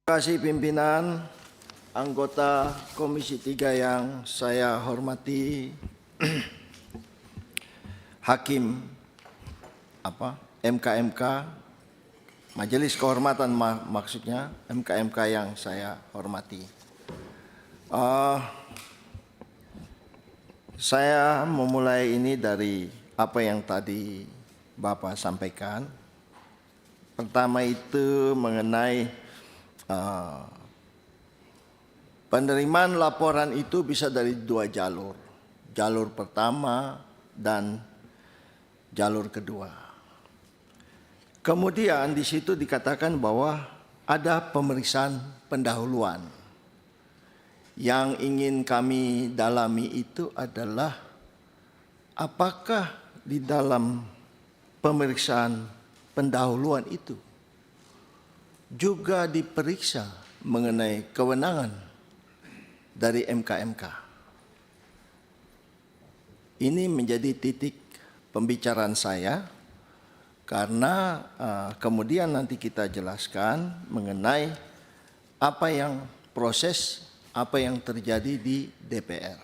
Terima kasih pimpinan, anggota Komisi 3 yang saya hormati, Hakim MK-MK, Majelis Kehormatan maksudnya, MK-MK yang saya hormati. Saya memulai ini dari apa yang tadi Bapak sampaikan. Pertama itu mengenai penerimaan laporan itu bisa dari dua jalur. Jalur pertama dan jalur kedua. Kemudian di situ dikatakan bahwa ada pemeriksaan pendahuluan. Yang ingin kami dalami itu adalah apakah di dalam pemeriksaan pendahuluan itu juga diperiksa mengenai kewenangan dari MK-MK. Ini menjadi titik pembicaraan saya karena kemudian nanti kita jelaskan mengenai apa yang proses, apa yang terjadi di DPR.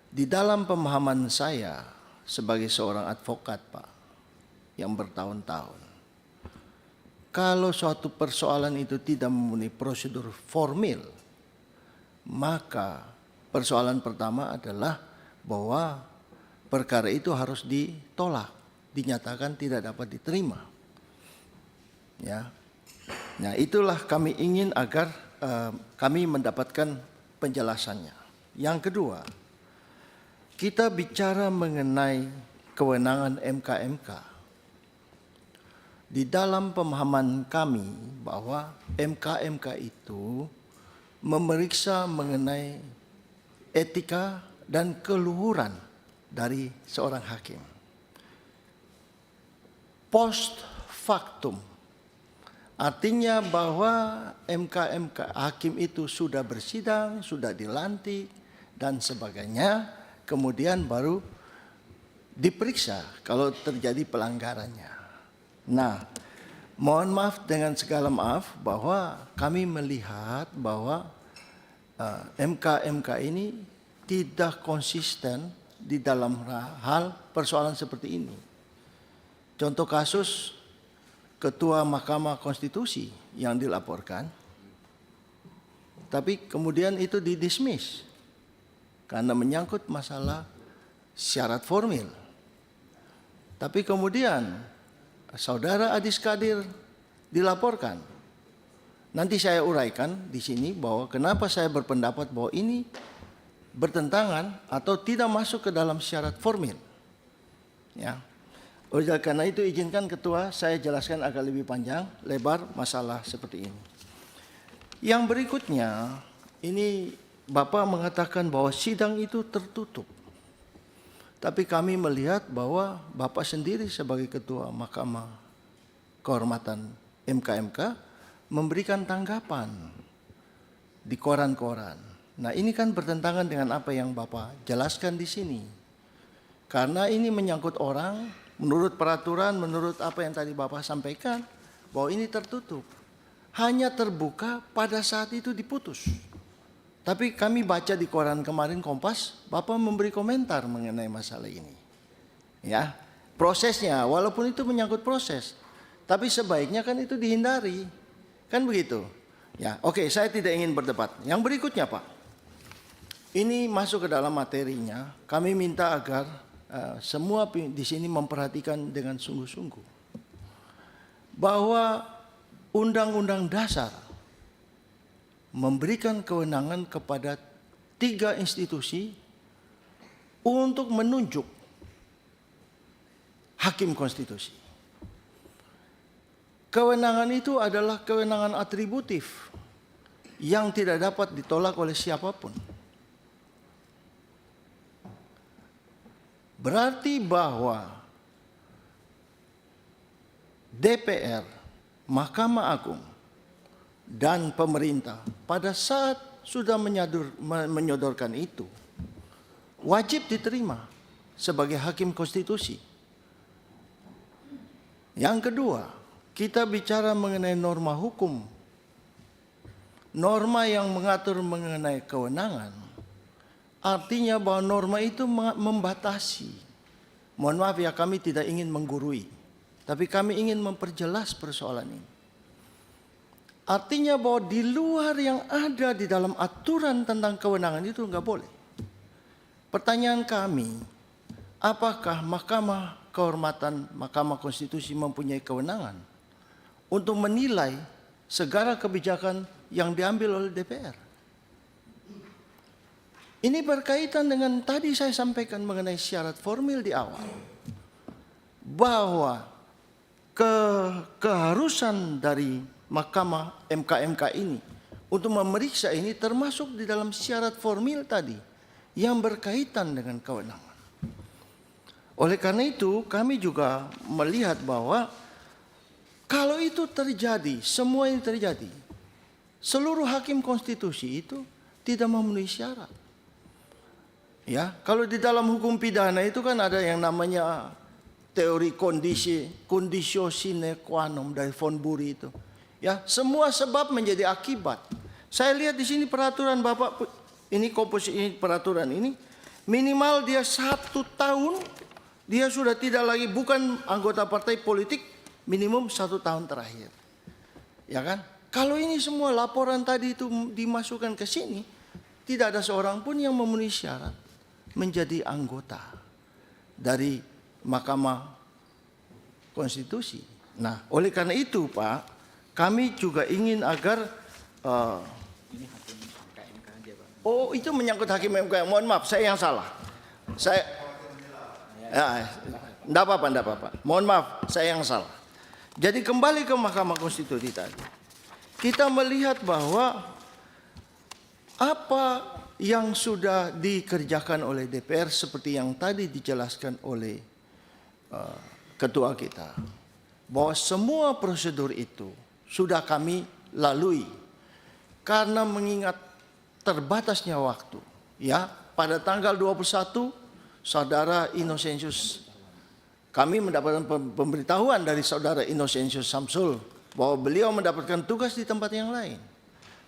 Di dalam pemahaman saya sebagai seorang advokat, Pak, yang bertahun-tahun, kalau suatu persoalan itu tidak memenuhi prosedur formil, maka persoalan pertama adalah bahwa perkara itu harus ditolak, dinyatakan tidak dapat diterima. Ya. Nah, itulah kami ingin agar kami mendapatkan penjelasannya. Yang kedua, kita bicara mengenai kewenangan MK-MK. Di dalam pemahaman kami bahwa MK-MK itu memeriksa mengenai etika dan keluhuran dari seorang hakim. Post factum, artinya bahwa MK-MK hakim itu sudah bersidang, sudah dilantik dan sebagainya, kemudian baru diperiksa kalau terjadi pelanggarannya. Nah, mohon maaf dengan segala maaf bahwa kami melihat bahwa MK-MK ini tidak konsisten di dalam hal persoalan seperti ini. Contoh kasus Ketua Mahkamah Konstitusi yang dilaporkan, tapi kemudian itu didismiss karena menyangkut masalah syarat formil. Tapi kemudian Saudara Adis Kadir dilaporkan. Nanti saya uraikan di sini bahwa kenapa saya berpendapat bahwa ini bertentangan atau tidak masuk ke dalam syarat formil. Ya. Oleh karena itu izinkan Ketua saya jelaskan agak lebih panjang, lebar masalah seperti ini. Yang berikutnya, ini Bapak mengatakan bahwa sidang itu tertutup. Tapi kami melihat bahwa Bapak sendiri sebagai Ketua Mahkamah Kehormatan MK-MK memberikan tanggapan di koran-koran. Nah, ini kan bertentangan dengan apa yang Bapak jelaskan di sini. Karena ini menyangkut orang, menurut peraturan, menurut apa yang tadi Bapak sampaikan, bahwa ini tertutup. Hanya terbuka pada saat itu diputus. Tapi kami baca di koran kemarin Kompas, Bapak memberi komentar mengenai masalah ini. Ya, prosesnya walaupun itu menyangkut proses, tapi sebaiknya kan itu dihindari. Kan begitu. Ya, oke, saya tidak ingin berdebat. Yang berikutnya, Pak. Ini masuk ke dalam materinya. Kami minta agar semua di sini memperhatikan dengan sungguh-sungguh bahwa Undang-Undang Dasar memberikan kewenangan kepada 3 institusi untuk menunjuk hakim konstitusi. Kewenangan itu adalah kewenangan atributif yang tidak dapat ditolak oleh siapapun. Berarti bahwa DPR, Mahkamah Agung, dan pemerintah pada saat sudah menyodorkan itu wajib diterima sebagai hakim konstitusi. Yang kedua, kita bicara mengenai norma hukum norma yang mengatur mengenai kewenangan, artinya bahwa norma itu membatasi. Mohon maaf ya, kami tidak ingin menggurui, tapi kami ingin memperjelas persoalan ini. Artinya bahwa di luar yang ada di dalam aturan tentang kewenangan itu nggak boleh. Pertanyaan kami, apakah Mahkamah Kehormatan Mahkamah Konstitusi mempunyai kewenangan untuk menilai segala kebijakan yang diambil oleh DPR? Ini berkaitan dengan tadi saya sampaikan mengenai syarat formil di awal, bahwa keharusan dari Mahkamah MK ini untuk memeriksa ini termasuk di dalam syarat formil tadi yang berkaitan dengan kewenangan. Oleh karena itu kami juga melihat bahwa kalau itu terjadi, semua ini terjadi, seluruh hakim konstitusi itu tidak memenuhi syarat. Ya, kalau di dalam hukum pidana itu kan ada yang namanya teori conditio sine qua non dari Von Bury itu. Ya, semua sebab menjadi akibat. Saya lihat di sini peraturan Bapak, ini komposisi peraturan ini, minimal dia 1 tahun, dia sudah tidak lagi bukan anggota partai politik, minimum 1 tahun terakhir. Ya kan? Kalau ini semua laporan tadi itu dimasukkan ke sini, tidak ada seorang pun yang memenuhi syarat menjadi anggota dari Mahkamah Konstitusi. Nah, oleh karena itu Pak, kami juga ingin agar oh, itu menyangkut hakim MK. Mohon maaf, saya yang salah. Saya enggak apa-apa. Mohon maaf, saya yang salah. Jadi kembali ke Mahkamah Konstitusi tadi. Kita melihat bahwa apa yang sudah dikerjakan oleh DPR seperti yang tadi dijelaskan oleh ketua kita, bahwa semua prosedur itu sudah kami lalui karena mengingat terbatasnya waktu. Ya, pada tanggal 21 Saudara Innocentius, kami mendapatkan pemberitahuan dari Saudara Innocentius Samsul bahwa beliau mendapatkan tugas di tempat yang lain.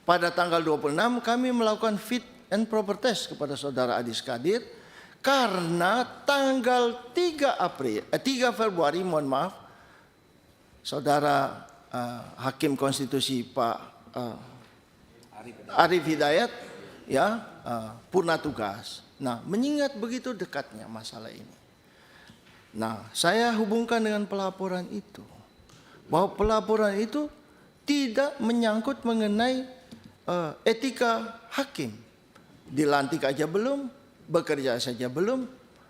Pada tanggal 26 kami melakukan fit and proper test kepada Saudara Adis Kadir karena tanggal 3 Februari, mohon maaf, Saudara Hakim Konstitusi Pak Arif Hidayat ya purna tugas. Nah, mengingat begitu dekatnya masalah ini. Nah, saya hubungkan dengan pelaporan itu, bahwa pelaporan itu tidak menyangkut mengenai etika hakim. Dilantik aja belum, bekerja saja belum,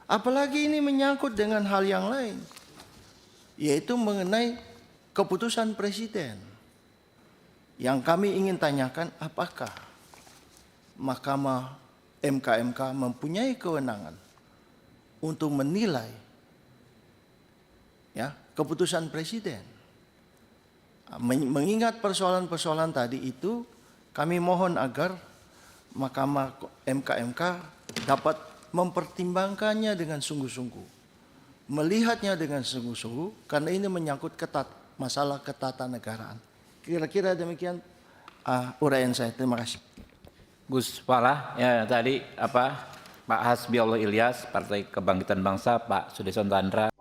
apalagi ini menyangkut dengan hal yang lain, yaitu mengenai keputusan presiden. Yang kami ingin tanyakan, apakah Mahkamah MK mempunyai kewenangan untuk menilai ya keputusan presiden? Mengingat persoalan-persoalan tadi itu, kami mohon agar Mahkamah MK dapat mempertimbangkannya dengan sungguh-sungguh, melihatnya dengan sungguh-sungguh, karena ini menyangkut masalah ketatanegaraan. Kira-kira demikian uraian saya. Terima kasih. Gus Pala, ya tadi Pak Hasbiollah Ilyas, Partai Kebangkitan Bangsa, Pak Sudison Tandra.